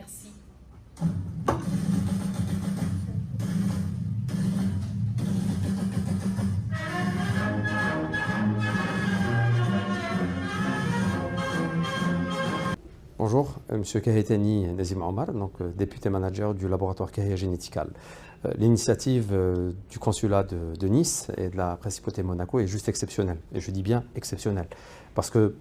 Merci. Bonjour, Monsieur Kahetani Nazim Omar, donc député manager du laboratoire Kahia Génétical. L'initiative du consulat de Nice et de la Principauté de Monaco est juste exceptionnelle. Et je dis bien exceptionnelle, parce que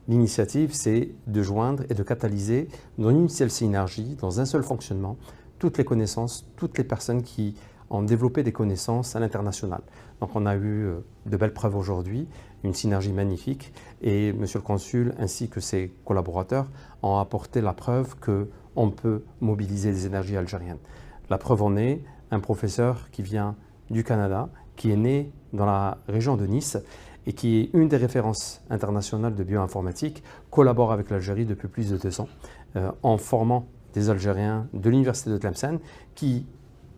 l'initiative, c'est de joindre et de catalyser dans une seule synergie, dans un seul fonctionnement, toutes les connaissances, toutes les personnes qui ont développé des connaissances à l'international. Donc on a eu de belles preuves aujourd'hui, une synergie magnifique, et Monsieur le Consul ainsi que ses collaborateurs ont apporté la preuve qu'on peut mobiliser les énergies algériennes. La preuve en est un professeur qui vient du Canada, qui est né dans la région de Nice et qui est une des références internationales de bioinformatique, collabore avec l'Algérie depuis plus de 2 ans en formant des Algériens de l'Université de Tlemcen qui,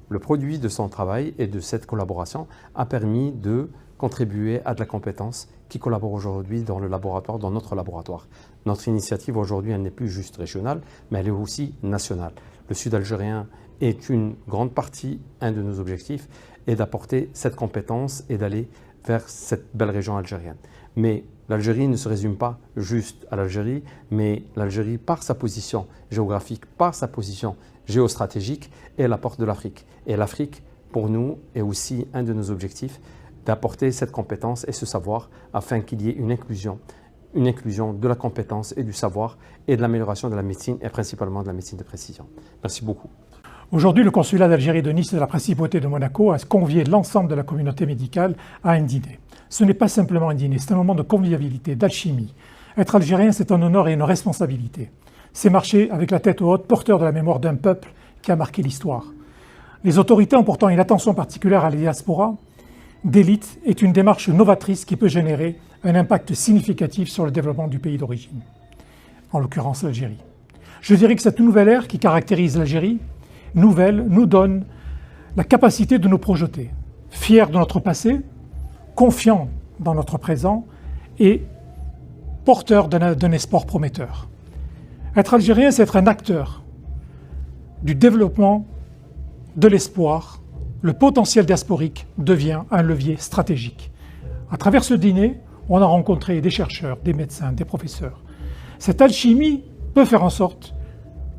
le produit de son travail et de cette collaboration, a permis de contribuer à de la compétence qui collabore aujourd'hui dans le laboratoire, dans notre laboratoire. Notre initiative aujourd'hui, elle n'est plus juste régionale, mais elle est aussi nationale. Le Sud algérien est une grande partie, un de nos objectifs, est d'apporter cette compétence et d'aller vers cette belle région algérienne. Mais l'Algérie ne se résume pas juste à l'Algérie, mais l'Algérie, par sa position géographique, par sa position géostratégique, est la porte de l'Afrique. Et l'Afrique, pour nous, est aussi un de nos objectifs, d'apporter cette compétence et ce savoir afin qu'il y ait une inclusion de la compétence et du savoir et de l'amélioration de la médecine et principalement de la médecine de précision. Merci beaucoup. Aujourd'hui, le consulat d'Algérie de Nice et de la Principauté de Monaco a convié l'ensemble de la communauté médicale à un dîner. Ce n'est pas simplement un dîner, c'est un moment de convivialité, d'alchimie. Être algérien, c'est un honneur et une responsabilité. C'est marcher avec la tête haute, porteur de la mémoire d'un peuple qui a marqué l'histoire. Les autorités ont pourtant une attention particulière à la diaspora d'élite est une démarche novatrice qui peut générer un impact significatif sur le développement du pays d'origine, en l'occurrence l'Algérie. Je dirais que cette nouvelle ère qui caractérise l'Algérie, nouvelle, nous donne la capacité de nous projeter, fiers de notre passé, confiants dans notre présent et porteurs d'un espoir prometteur. Être algérien, c'est être un acteur du développement, de l'espoir. Le potentiel diasporique devient un levier stratégique. À travers ce dîner, on a rencontré des chercheurs, des médecins, des professeurs. Cette alchimie peut faire en sorte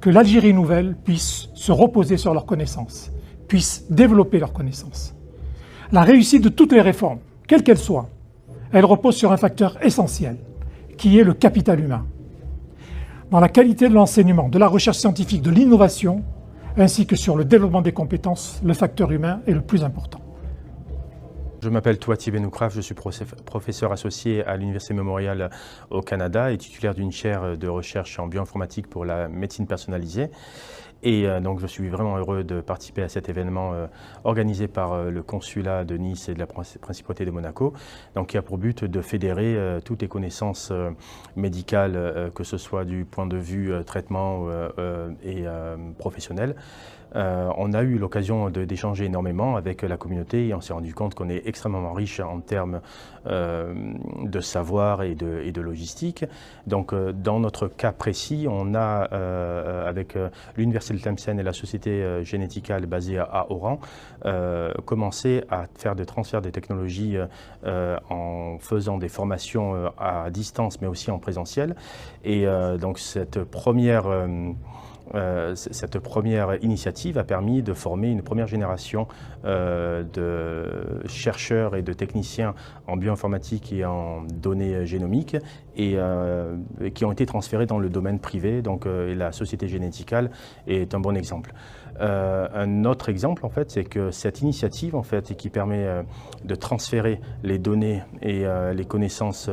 que l'Algérie nouvelle puisse se reposer sur leurs connaissances, puisse développer leurs connaissances. La réussite de toutes les réformes, quelles qu'elles soient, elle repose sur un facteur essentiel, qui est le capital humain. Dans la qualité de l'enseignement, de la recherche scientifique, de l'innovation, ainsi que sur le développement des compétences, le facteur humain est le plus important. Je m'appelle Touati Benoukraf, je suis professeur associé à l'Université Memorial au Canada et titulaire d'une chaire de recherche en bioinformatique pour la médecine personnalisée. Et donc je suis vraiment heureux de participer à cet événement organisé par le consulat de Nice et de la Principauté de Monaco, donc qui a pour but de fédérer toutes les connaissances médicales, que ce soit du point de vue traitement et professionnel. On a eu l'occasion d'échanger énormément avec la communauté et on s'est rendu compte qu'on est extrêmement riche en termes de savoir et de logistique. Donc dans notre cas précis, on a avec l'Université de Tlemcen et la Société Généticale basée à Oran commencé à faire des transferts de technologies en faisant des formations à distance mais aussi en présentiel. Et donc cette première initiative a permis de former une première génération de chercheurs et de techniciens en bioinformatique et en données génomiques et qui ont été transférés dans le domaine privé. Donc et la Société Généticale est un bon exemple. Un autre exemple, en fait, c'est que cette initiative, en fait, qui permet de transférer les données et les connaissances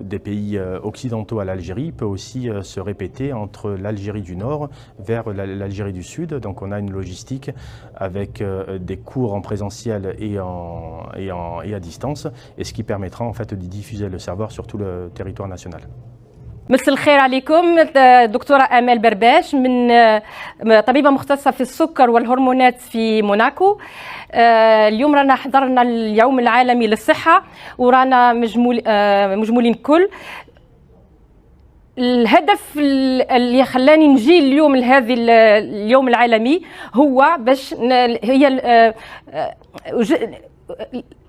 des pays occidentaux à l'Algérie peut aussi se répéter entre l'Algérie du Nord vers l'Algérie du Sud. Donc on a une logistique avec des cours en présentiel et à distance, et ce qui permettra en fait de diffuser le savoir sur tout le territoire national. مساء الخير عليكم. دكتورة آمال برباش من طبيبة مختصة في السكر والهرمونات في موناكو. اليوم رانا حضرنا اليوم العالمي للصحة ورانا مجمولين كل الهدف اللي خلاني نجي اليوم لهذه اليوم العالمي هو باش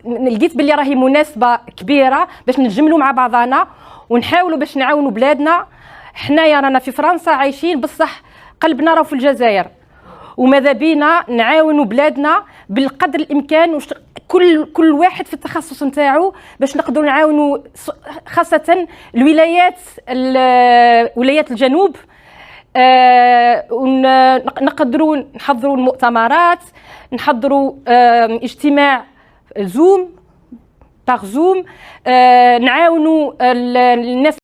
لقيت باللي راهي مناسبة كبيرة باش نتجملوا مع بعضنا ونحاولوا باش نعاونوا بلادنا. حنايا رانا في فرنسا عايشين بصح قلبنا راه في الجزائر، وماذا بينا نعاونوا بلادنا بالقدر الامكان، كل واحد في التخصص نتاعو باش نقدروا نعاونوا خاصه ولايات الجنوب. نقدروا نحضروا المؤتمرات، نحضروا اجتماع زوم نعاونوا الناس